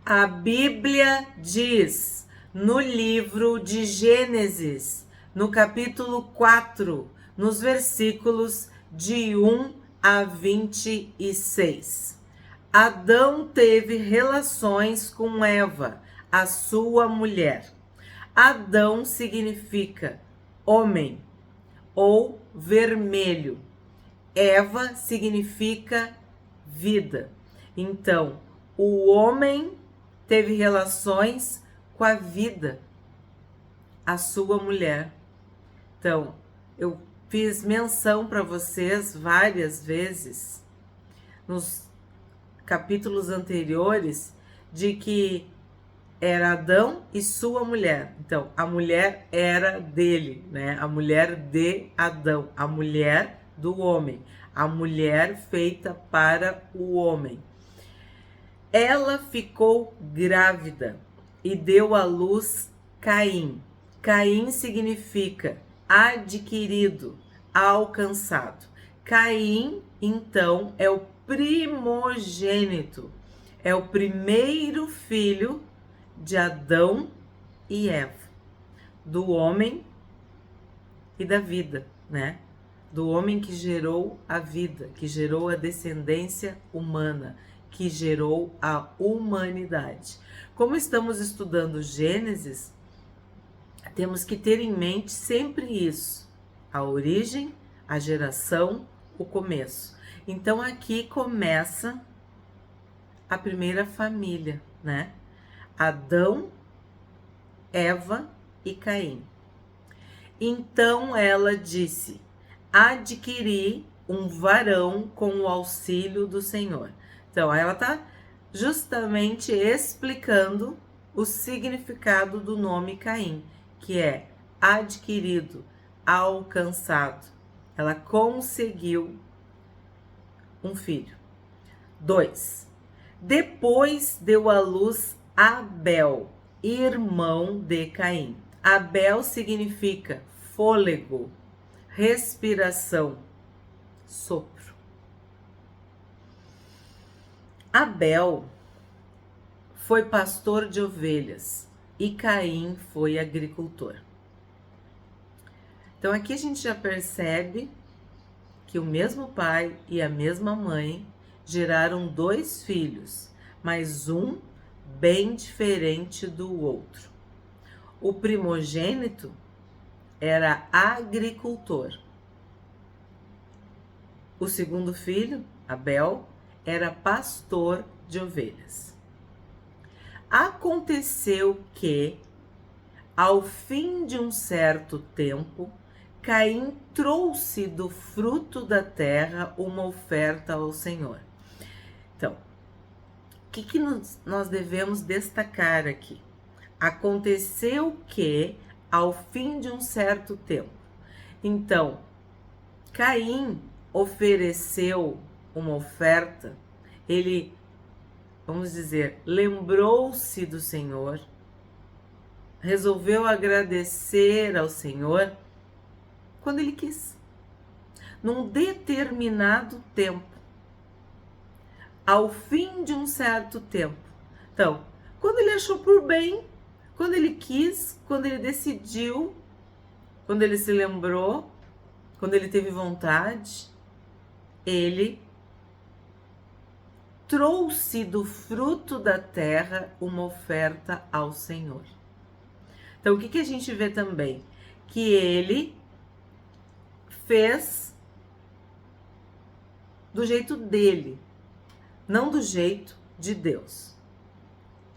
A Bíblia diz no livro de Gênesis, no capítulo 4, nos versículos de 1 a 26. Adão teve relações com Eva, a sua mulher. Adão significa homem ou vermelho. Eva significa vida. Então, o homem teve relações com a vida, a sua mulher. Então, eu fiz menção para vocês várias vezes nos capítulos anteriores de que era Adão e sua mulher. Então, a mulher era dele, né? A mulher de Adão, a mulher do homem, a mulher feita para o homem. Ela ficou grávida e deu à luz Caim. Caim significa adquirido, alcançado. Caim, então, é o primogênito, é o primeiro filho de Adão e Eva, do homem e da vida, né? Do homem que gerou a vida, que gerou a descendência humana, que gerou a humanidade. Como estamos estudando Gênesis, temos que ter em mente sempre isso: a origem, a geração, o começo. Então aqui começa a primeira família, né? Adão, Eva e Caim. Então ela disse: adquiri um varão com o auxílio do Senhor. Então ela está justamente explicando o significado do nome Caim, que é adquirido, alcançado. Ela conseguiu um filho. 2. Depois deu à luz Abel, irmão de Caim. Abel significa fôlego, respiração, sopro. Abel foi pastor de ovelhas e Caim foi agricultor. Então aqui a gente já percebe que o mesmo pai e a mesma mãe geraram 2 filhos, mas um bem diferente do outro. O primogênito era agricultor. O segundo filho, Abel, era pastor de ovelhas. Aconteceu que, ao fim de um certo tempo, Caim trouxe do fruto da terra uma oferta ao Senhor. Então, o que nós devemos destacar aqui? Aconteceu que, ao fim de um certo tempo. Então, Caim ofereceu uma oferta, ele, vamos dizer, lembrou-se do Senhor, resolveu agradecer ao Senhor quando ele quis, num determinado tempo, ao fim de um certo tempo. Então, quando ele achou por bem, quando ele quis, quando ele decidiu, quando ele se lembrou, quando ele teve vontade, ele trouxe do fruto da terra uma oferta ao Senhor. Então, o que a gente vê também? Que ele fez do jeito dele, não do jeito de Deus.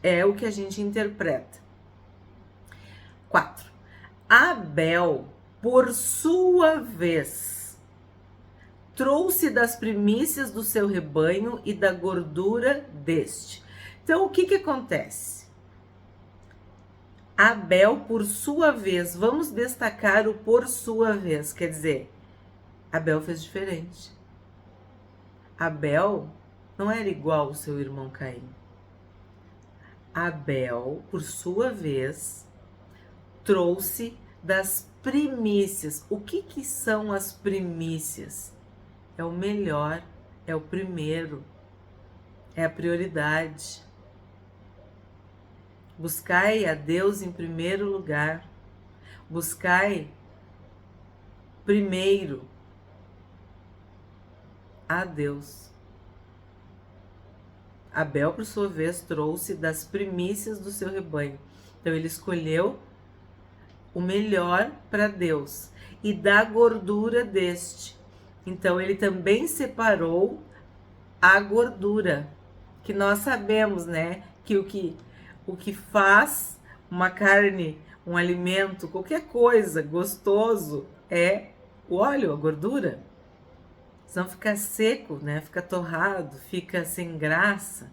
É o que a gente interpreta. 4. Abel, por sua vez, trouxe das primícias do seu rebanho e da gordura deste. Então, o que acontece? Abel, por sua vez, vamos destacar o por sua vez, quer dizer, Abel fez diferente. Abel não era igual ao seu irmão Caim. Abel, por sua vez, trouxe das primícias. O que são as primícias? É o melhor, é o primeiro, é a prioridade. Buscai a Deus em primeiro lugar. Buscai primeiro a Deus. Abel, por sua vez, trouxe das primícias do seu rebanho. Então ele escolheu o melhor para Deus e da gordura deste. Então ele também separou a gordura, que nós sabemos, né, que o que faz uma carne, um alimento, qualquer coisa gostoso é o óleo, a gordura. Senão fica seco, né? Fica torrado, fica sem graça.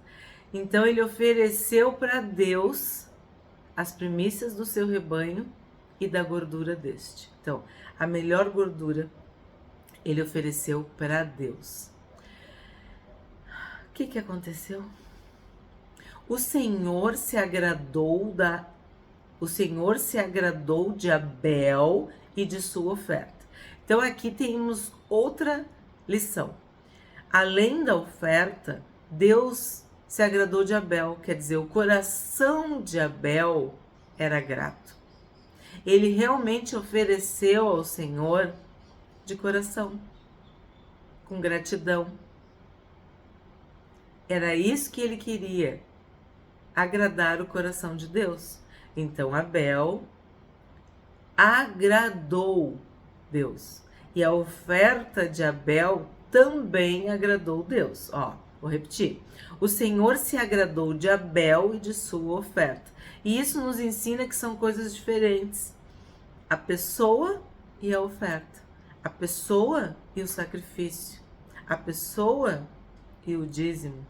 Então ele ofereceu para Deus as primícias do seu rebanho e da gordura deste. Então, a melhor gordura ele ofereceu para Deus. O que aconteceu? O Senhor se agradou de Abel e de sua oferta. Então aqui temos outra lição. Além da oferta, Deus se agradou de Abel, quer dizer, o coração de Abel era grato. Ele realmente ofereceu ao Senhor de coração, com gratidão. Era isso que ele queria, agradar o coração de Deus. Então Abel agradou Deus. E a oferta de Abel também agradou Deus. Ó, vou repetir. O Senhor se agradou de Abel e de sua oferta. E isso nos ensina que são coisas diferentes. A pessoa e a oferta. A pessoa e o sacrifício. A pessoa e o dízimo.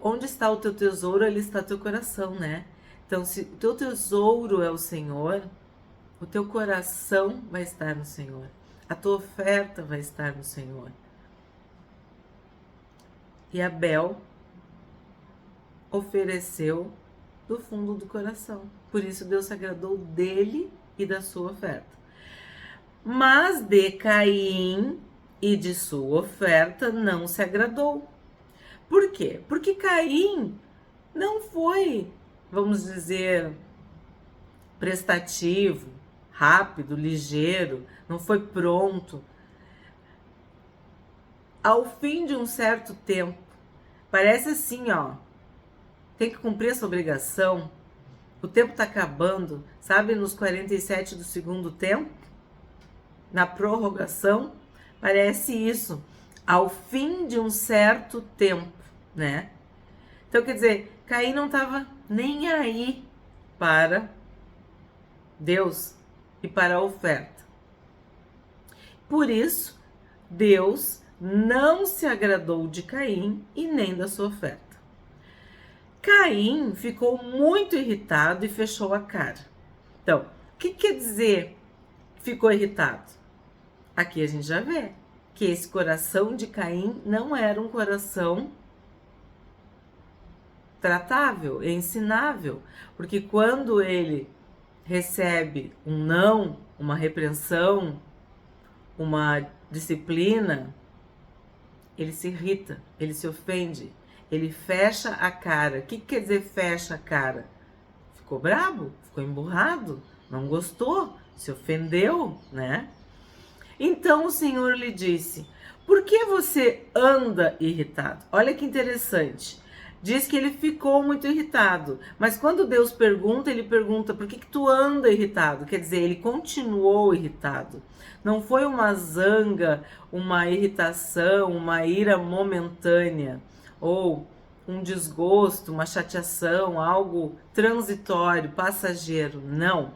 Onde está o teu tesouro, ali está o teu coração, né? Então, se o teu tesouro é o Senhor, o teu coração vai estar no Senhor. A tua oferta vai estar no Senhor. E Abel ofereceu do fundo do coração. Por isso Deus se agradou dele e da sua oferta. Mas de Caim e de sua oferta não se agradou. Por quê? Porque Caim não foi, vamos dizer, prestativo, rápido, ligeiro, não foi pronto. Ao fim de um certo tempo, parece assim, ó, tem que cumprir essa obrigação, o tempo tá acabando, sabe, nos 47 do segundo tempo, na prorrogação, parece isso, ao fim de um certo tempo, né? Então, quer dizer, Caim não estava nem aí para Deus e para a oferta. Por isso, Deus não se agradou de Caim e nem da sua oferta. Caim ficou muito irritado e fechou a cara. Então, o que quer dizer ficou irritado? Aqui a gente já vê que esse coração de Caim não era um coração tratável, ensinável, porque quando ele recebe um não, uma repreensão, uma disciplina, ele se irrita, ele se ofende, ele fecha a cara. O que quer dizer fecha a cara? Ficou brabo, ficou emburrado, não gostou, se ofendeu, né? Então o Senhor lhe disse: por que você anda irritado? Olha que interessante. Diz que ele ficou muito irritado, mas quando Deus pergunta, ele pergunta: por que tu anda irritado? Quer dizer, ele continuou irritado. Não foi uma zanga, uma irritação, uma ira momentânea, ou um desgosto, uma chateação, algo transitório, passageiro. Não.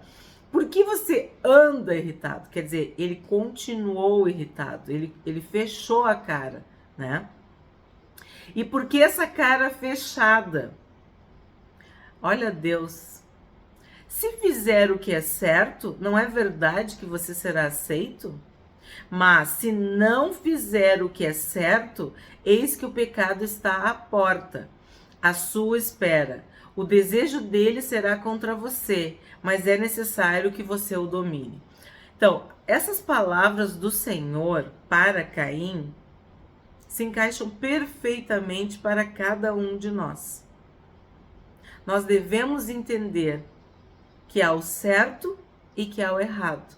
Por que você anda irritado? Quer dizer, ele continuou irritado, ele fechou a cara, né? E por que essa cara fechada? Olha, Deus, se fizer o que é certo, não é verdade que você será aceito? Mas se não fizer o que é certo, eis que o pecado está à porta, à sua espera. O desejo dele será contra você, mas é necessário que você o domine. Então, essas palavras do Senhor para Caim se encaixam perfeitamente para cada um de nós. Nós devemos entender que há o certo e que há o errado.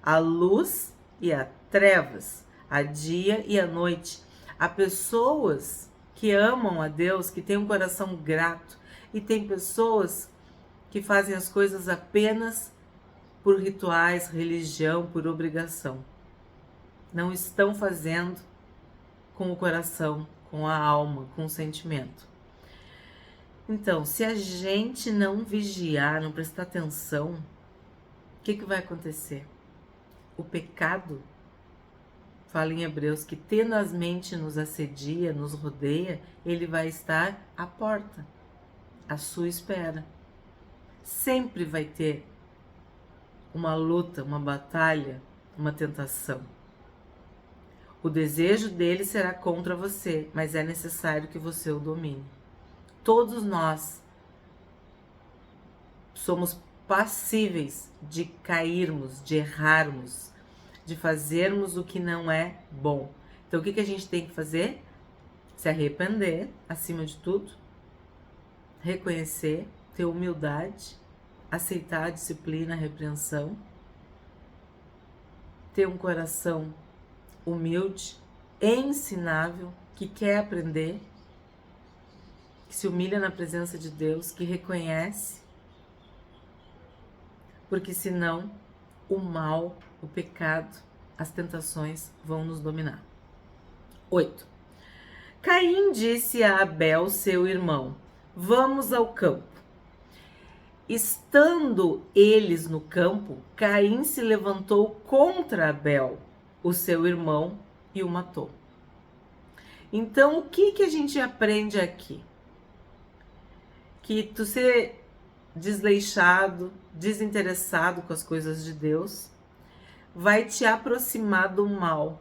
Há luz e há trevas. Há dia e há noite. Há pessoas que amam a Deus, que têm um coração grato. E tem pessoas que fazem as coisas apenas por rituais, religião, por obrigação. Não estão fazendo com o coração, com a alma, com o sentimento. Então, se a gente não vigiar, não prestar atenção, o que vai acontecer? O pecado, fala em Hebreus, que tenazmente nos assedia, nos rodeia, ele vai estar à porta, à sua espera. Sempre vai ter uma luta, uma batalha, uma tentação. O desejo dele será contra você, mas é necessário que você o domine. Todos nós somos passíveis de cairmos, de errarmos, de fazermos o que não é bom. Então, o que a gente tem que fazer? Se arrepender, acima de tudo, reconhecer, ter humildade, aceitar a disciplina, a repreensão, ter um coração humilde, ensinável, que quer aprender, que se humilha na presença de Deus, que reconhece, porque senão o mal, o pecado, as tentações vão nos dominar. 8. Caim disse a Abel, seu irmão: vamos ao campo. Estando eles no campo, Caim se levantou contra Abel, o seu irmão, e o matou. Então, o que a gente aprende aqui? Que tu ser desleixado, desinteressado com as coisas de Deus, vai te aproximar do mal.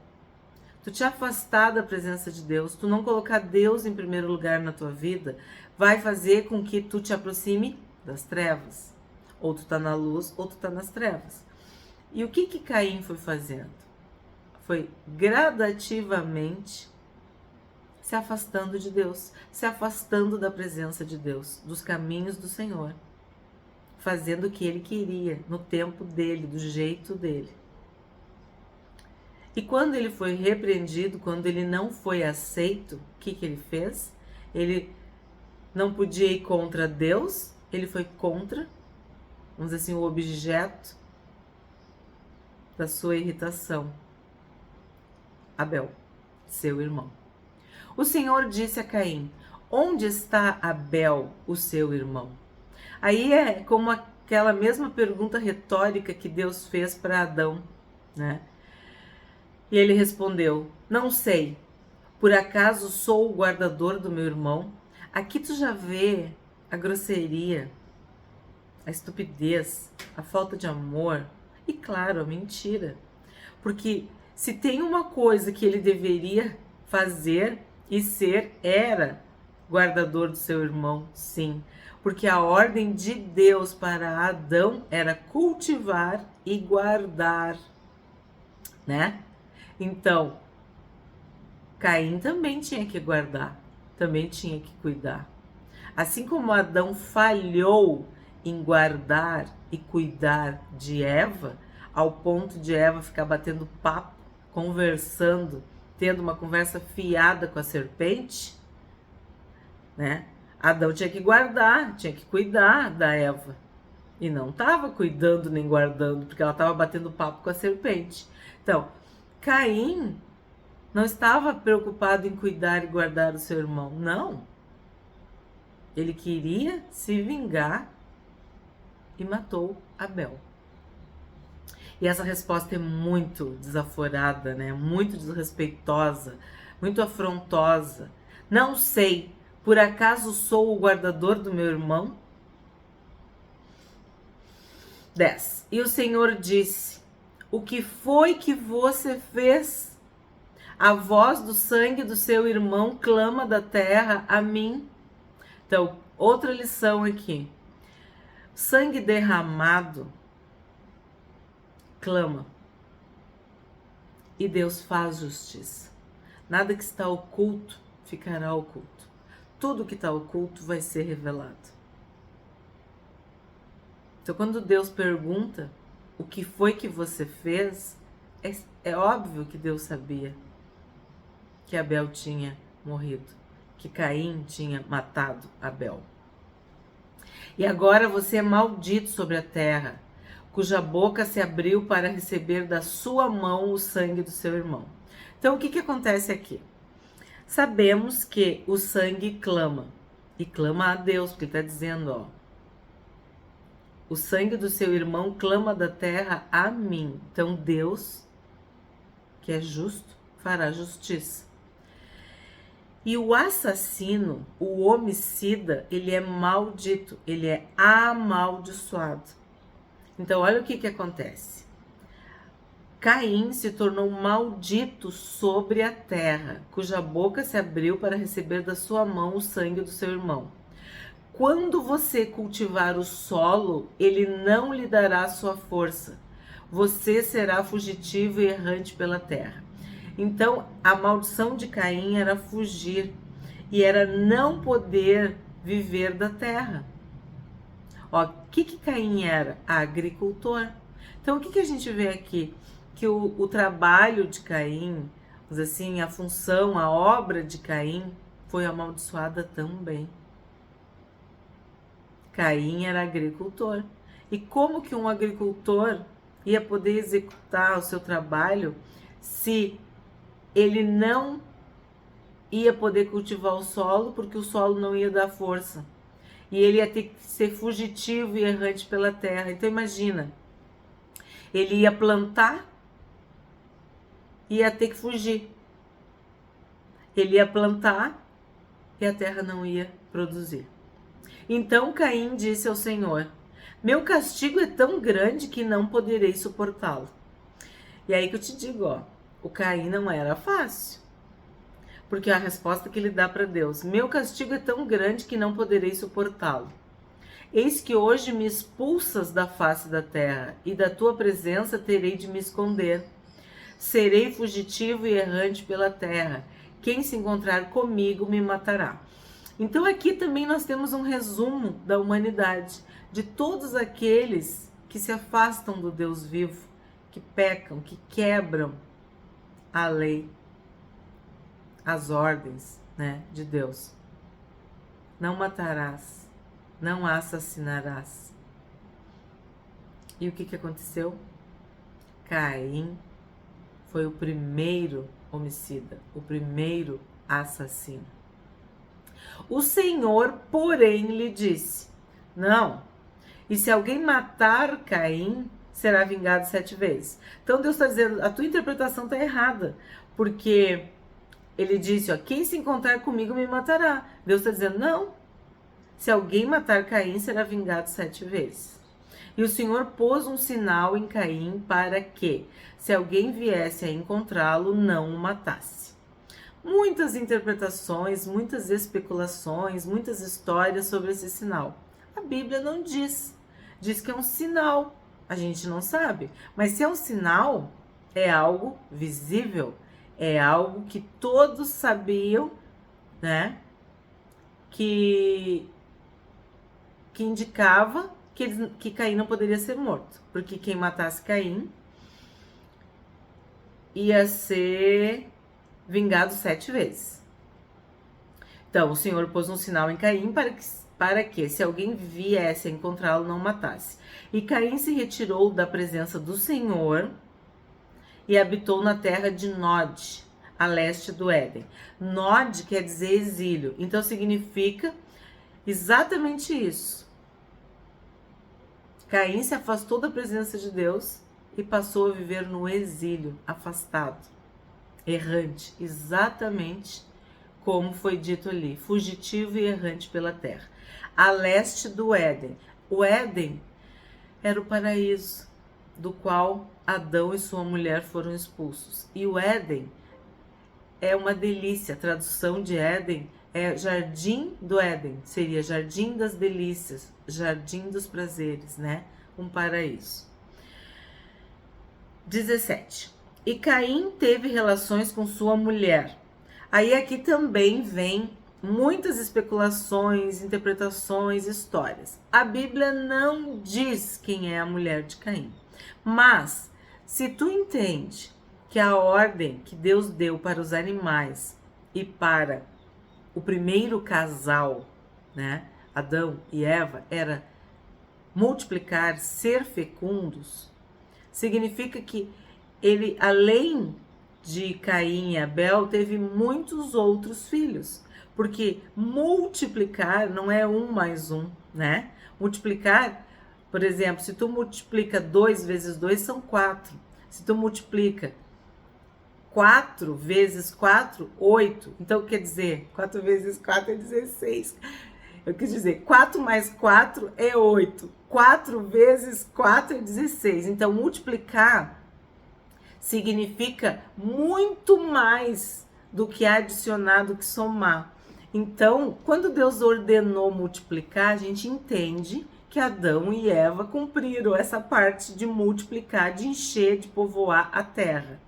Tu te afastar da presença de Deus, tu não colocar Deus em primeiro lugar na tua vida, vai fazer com que tu te aproxime das trevas. Ou tu tá na luz, ou tu tá nas trevas. E o que Caim foi fazendo? Foi gradativamente se afastando de Deus, se afastando da presença de Deus, dos caminhos do Senhor, fazendo o que ele queria, no tempo dele, do jeito dele. E quando ele foi repreendido, quando ele não foi aceito, o que ele fez? Ele não podia ir contra Deus, ele foi contra, vamos dizer assim, o objeto da sua irritação, Abel, seu irmão. O Senhor disse a Caim: onde está Abel, o seu irmão? Aí é como aquela mesma pergunta retórica que Deus fez para Adão, né? E ele respondeu: não sei, por acaso sou o guardador do meu irmão? Aqui tu já vê a grosseria, a estupidez, a falta de amor e, claro, a mentira. Porque se tem uma coisa que ele deveria fazer e ser, era guardador do seu irmão, sim. Porque a ordem de Deus para Adão era cultivar e guardar, né? Então, Caim também tinha que guardar, também tinha que cuidar. Assim como Adão falhou em guardar e cuidar de Eva, ao ponto de Eva ficar batendo papo, conversando, tendo uma conversa fiada com a serpente, né? Adão tinha que guardar, tinha que cuidar da Eva. E não estava cuidando nem guardando, porque ela estava batendo papo com a serpente. Então, Caim não estava preocupado em cuidar e guardar o seu irmão, não. Ele queria se vingar e matou Abel. E essa resposta é muito desaforada, né? Muito desrespeitosa, muito afrontosa. Não sei, por acaso sou o guardador do meu irmão? 10. E o Senhor disse: o que foi que você fez? A voz do sangue do seu irmão clama da terra a mim. Então, outra lição aqui. Sangue derramado clama. E Deus faz justiça. Nada que está oculto ficará oculto. Tudo que está oculto vai ser revelado. Então, quando Deus pergunta o que foi que você fez, é óbvio que Deus sabia que Abel tinha morrido, que Caim tinha matado Abel. E agora você é maldito sobre a terra, cuja boca se abriu para receber da sua mão o sangue do seu irmão. Então, o que acontece aqui? Sabemos que o sangue clama, e clama a Deus, porque ele está dizendo, ó, o sangue do seu irmão clama da terra a mim. Então, Deus, que é justo, fará justiça. E o assassino, o homicida, ele é maldito, ele é amaldiçoado. Então, olha o que acontece. Caim se tornou maldito sobre a terra, cuja boca se abriu para receber da sua mão o sangue do seu irmão. Quando você cultivar o solo, ele não lhe dará sua força. Você será fugitivo e errante pela terra. Então, a maldição de Caim era fugir e era não poder viver da terra. Ó, o que Caim era? Agricultor. Então, o que a gente vê aqui? Que o trabalho de Caim, assim, a função, a obra de Caim foi amaldiçoada também. Caim era agricultor. E como que um agricultor ia poder executar o seu trabalho se ele não ia poder cultivar o solo, porque o solo não ia dar força? E ele ia ter que ser fugitivo e errante pela terra. Então imagina, ele ia plantar e ia ter que fugir. Ele ia plantar e a terra não ia produzir. Então Caim disse ao Senhor: meu castigo é tão grande que não poderei suportá-lo. E aí que eu te digo, ó, o Caim não era fácil. Porque a resposta que ele dá para Deus: meu castigo é tão grande que não poderei suportá-lo. Eis que hoje me expulsas da face da terra, e da tua presença terei de me esconder. Serei fugitivo e errante pela terra. Quem se encontrar comigo me matará. Então aqui também nós temos um resumo da humanidade, de todos aqueles que se afastam do Deus vivo, que pecam, que quebram a lei, as ordens, né, de Deus. Não matarás, não assassinarás. E o que aconteceu? Caim foi o primeiro homicida, o primeiro assassino. O Senhor, porém, lhe disse: não, e se alguém matar Caim, será vingado 7 vezes. Então Deus está dizendo, a tua interpretação está errada, porque ele disse, ó, quem se encontrar comigo me matará. Deus está dizendo, não, se alguém matar Caim, será vingado 7 vezes. E o Senhor pôs um sinal em Caim para que, se alguém viesse a encontrá-lo, não o matasse. Muitas interpretações, muitas especulações, muitas histórias sobre esse sinal. A Bíblia não diz. Diz que é um sinal. A gente não sabe. Mas se é um sinal, é algo visível. É algo que todos sabiam, né? Que indicava que Caim não poderia ser morto. Porque quem matasse Caim ia ser vingado 7 vezes. Então, o Senhor pôs um sinal em Caim para que se alguém viesse a encontrá-lo, não matasse. E Caim se retirou da presença do Senhor e habitou na terra de Nod, a leste do Éden. Nod quer dizer exílio, então significa exatamente isso. Caim se afastou da presença de Deus e passou a viver no exílio, afastado, errante, exatamente como foi dito ali, fugitivo e errante pela terra, a leste do Éden. O Éden era o paraíso do qual Adão e sua mulher foram expulsos. E o Éden é uma delícia, a tradução de Éden é jardim do Éden, seria jardim das delícias, jardim dos prazeres, né? Um paraíso. 17. E Caim teve relações com sua mulher. Aí aqui também vem muitas especulações, interpretações, histórias. A Bíblia não diz quem é a mulher de Caim. Mas, se tu entende que a ordem que Deus deu para os animais e para o primeiro casal, né, Adão e Eva, era multiplicar, ser fecundos, significa que ele, além de Caim e Abel, teve muitos outros filhos. Porque multiplicar não é 1 mais 1, né? Multiplicar, por exemplo, se tu multiplica 2 vezes 2 são 4. Se tu multiplica 4 vezes 4, 8. Então, quer dizer, 4 vezes 4 é 16. Eu quis dizer, 4 mais 4 é 8. 4 vezes 4 é 16. Então, multiplicar significa muito mais do que adicionar, do que somar. Então, quando Deus ordenou multiplicar, a gente entende que Adão e Eva cumpriram essa parte de multiplicar, de encher, de povoar a terra.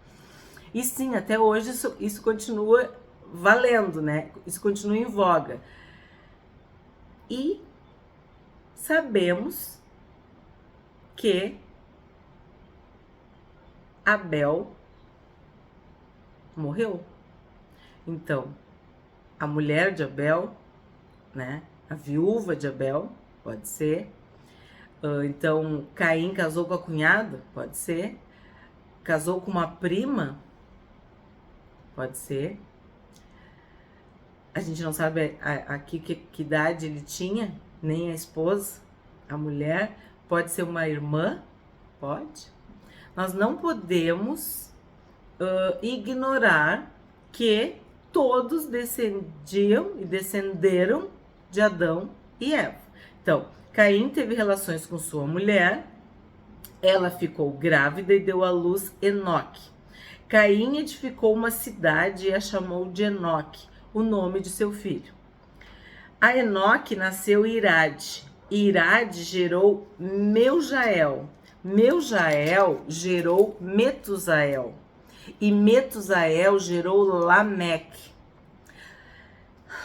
E sim, até hoje isso continua valendo, né? Isso continua em voga. E sabemos que Abel morreu. Então, a mulher de Abel, né? A viúva de Abel, pode ser. Então, Caim casou com a cunhada, pode ser. Casou com uma prima, pode ser. A gente não sabe aqui que idade ele tinha, nem a esposa, a mulher. Pode ser uma irmã, pode. Nós não podemos ignorar que todos descendiam e descenderam de Adão e Eva. Então, Caim teve relações com sua mulher, ela ficou grávida e deu à luz Enoque. Caim edificou uma cidade e a chamou de Enoque, o nome de seu filho. A Enoque nasceu Irade, e Irade gerou Meujael. Meujael gerou Metusael, e Metusael gerou Lameque.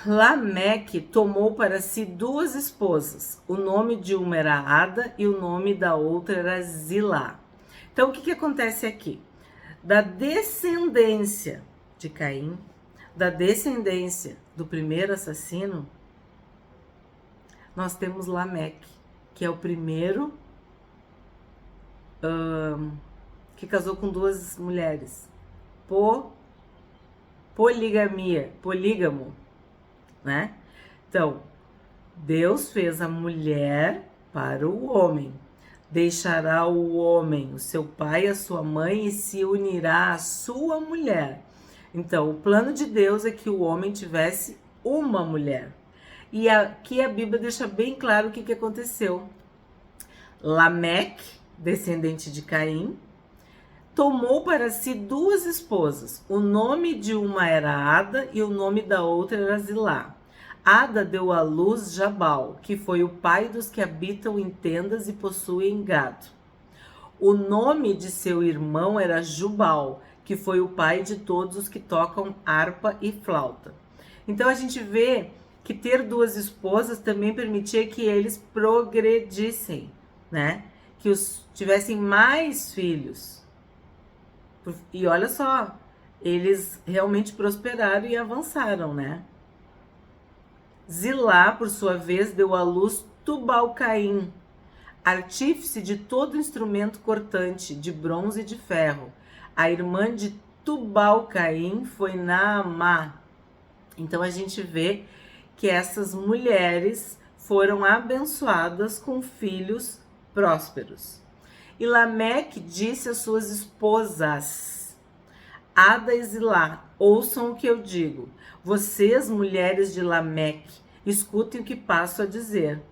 Lameque tomou para si 2 esposas. O nome de uma era Ada e o nome da outra era Zilá. Então, o que acontece aqui? Da descendência de Caim, da descendência do primeiro assassino, nós temos Lameque, que é o primeiro que casou com 2 mulheres. Polígamo, né? Então, Deus fez a mulher para o homem. Deixará o homem, o seu pai e a sua mãe, e se unirá à sua mulher. Então, o plano de Deus é que o homem tivesse uma mulher. E aqui a Bíblia deixa bem claro o que aconteceu. Lameque, descendente de Caim, tomou para si 2 esposas. O nome de uma era Ada e o nome da outra era Zilá. Ada deu à luz Jabal, que foi o pai dos que habitam em tendas e possuem gado. O nome de seu irmão era Jubal, que foi o pai de todos os que tocam harpa e flauta. Então a gente vê que ter 2 esposas também permitia que eles progredissem, né? Que tivessem mais filhos. E olha só, eles realmente prosperaram e avançaram, né? Zilá, por sua vez, deu à luz Tubal-Caim, artífice de todo instrumento cortante, de bronze e de ferro. A irmã de Tubal-Caim foi Naamá. Então a gente vê que essas mulheres foram abençoadas com filhos prósperos. E Lameque disse às suas esposas, Ada e Zilá, ouçam o que eu digo. Vocês, mulheres de Lameque, escutem o que passo a dizer.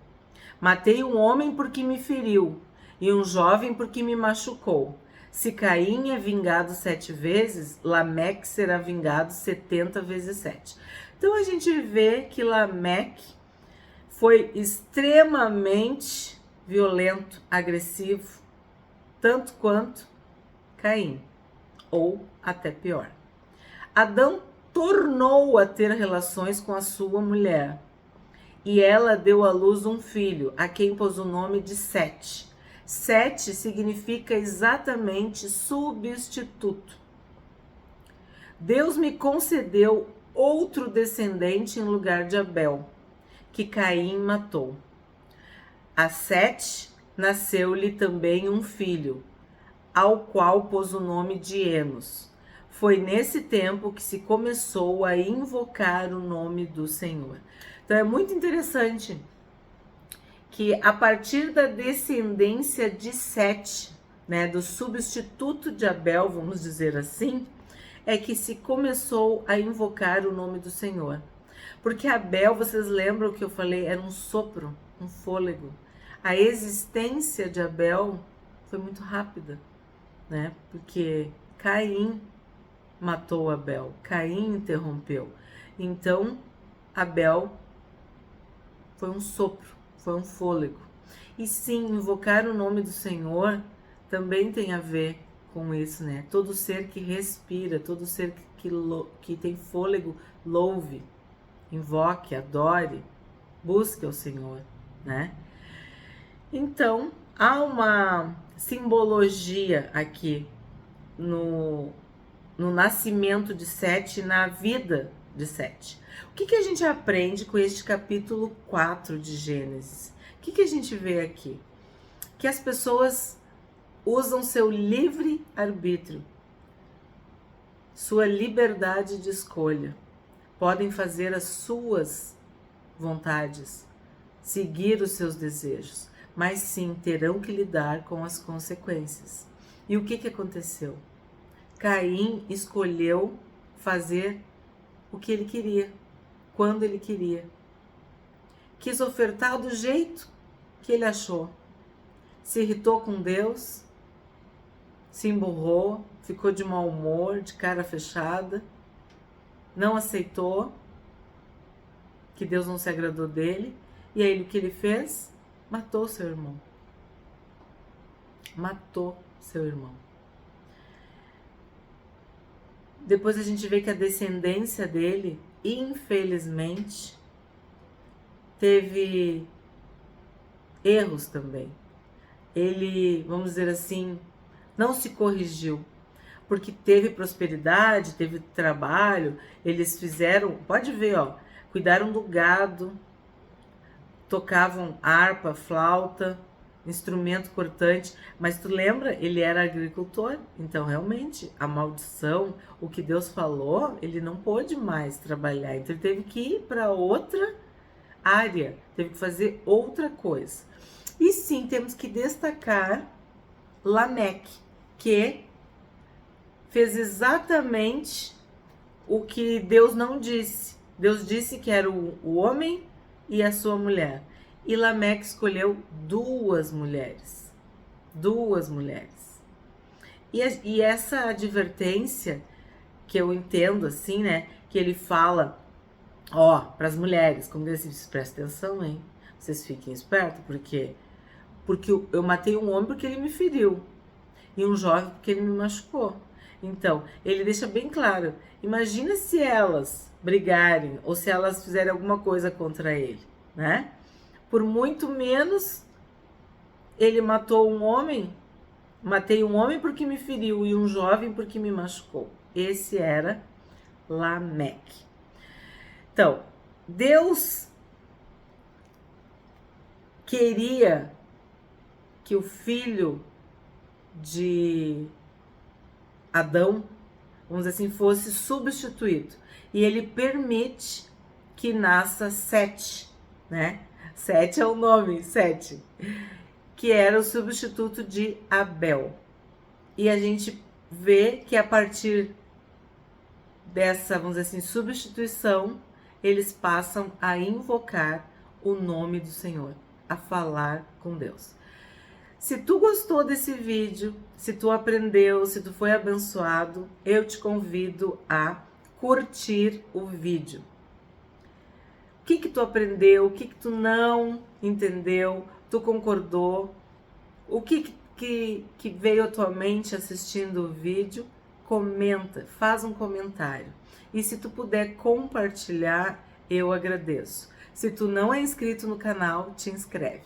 Matei um homem porque me feriu, e um jovem porque me machucou. Se Caim é vingado 7 vezes, Lameque será vingado 70 vezes 7. Então a gente vê que Lameque foi extremamente violento, agressivo, tanto quanto Caim, ou até pior. Adão tornou a ter relações com a sua mulher. E ela deu à luz um filho, a quem pôs o nome de Sete. Sete significa exatamente substituto. Deus me concedeu outro descendente em lugar de Abel, que Caim matou. A Sete nasceu-lhe também um filho, ao qual pôs o nome de Enos. Foi nesse tempo que se começou a invocar o nome do Senhor. Então é muito interessante que a partir da descendência de Sete, né, do substituto de Abel, vamos dizer assim, é que se começou a invocar o nome do Senhor. Porque Abel, vocês lembram que eu falei, era um sopro, um fôlego. A existência de Abel foi muito rápida, né? Porque Caim matou Abel, Caim interrompeu. Então, Abel foi um sopro, foi um fôlego. E sim, invocar o nome do Senhor também tem a ver com isso, né? Todo ser que respira, todo ser que tem fôlego, louve, invoque, adore, busque ao Senhor, né? Então, há uma simbologia aqui no nascimento de Sete, na vida de Sete. O que a gente aprende com este capítulo 4 de Gênesis? O que a gente vê aqui? Que as pessoas usam seu livre arbítrio, sua liberdade de escolha, podem fazer as suas vontades, seguir os seus desejos, mas sim terão que lidar com as consequências. E o que aconteceu? Caim escolheu fazer o que ele queria, quando ele queria. Quis ofertar do jeito que ele achou. Se irritou com Deus, se emburrou, ficou de mau humor, de cara fechada, não aceitou que Deus não se agradou dele. E aí o que ele fez? Matou seu irmão. Matou seu irmão. Depois a gente vê que a descendência dele, infelizmente, teve erros também. Ele, vamos dizer assim, não se corrigiu, porque teve prosperidade, teve trabalho, eles fizeram, pode ver, ó, cuidaram do gado, tocavam harpa, flauta, instrumento cortante, mas tu lembra, ele era agricultor, então realmente a maldição, o que Deus falou, ele não pôde mais trabalhar, então ele teve que ir para outra área, teve que fazer outra coisa. E sim, temos que destacar Lameque, que fez exatamente o que Deus não disse. Deus disse que era o homem e a sua mulher. E Lameque escolheu duas mulheres. Duas mulheres. E essa advertência, que eu entendo assim, né? Que ele fala, ó, para as mulheres, como Deus disse, presta atenção, hein? Vocês fiquem espertos, porque eu matei um homem porque ele me feriu. E um jovem porque ele me machucou. Então, ele deixa bem claro, imagina se elas brigarem ou se elas fizerem alguma coisa contra ele, né? Por muito menos, ele matou um homem, matei um homem porque me feriu e um jovem porque me machucou. Esse era Lameque. Então, Deus queria que o filho de Adão, vamos dizer assim, fosse substituído. E ele permite que nasça Sete, né? Sete é o nome, Sete, que era o substituto de Abel. E a gente vê que a partir dessa, vamos dizer assim, substituição, eles passam a invocar o nome do Senhor, a falar com Deus. Se tu gostou desse vídeo, se tu aprendeu, se tu foi abençoado, eu te convido a curtir o vídeo. O que tu aprendeu, o que tu não entendeu, tu concordou, o que veio à tua mente assistindo o vídeo, comenta, faz um comentário. E se tu puder compartilhar, eu agradeço. Se tu não é inscrito no canal, te inscreve.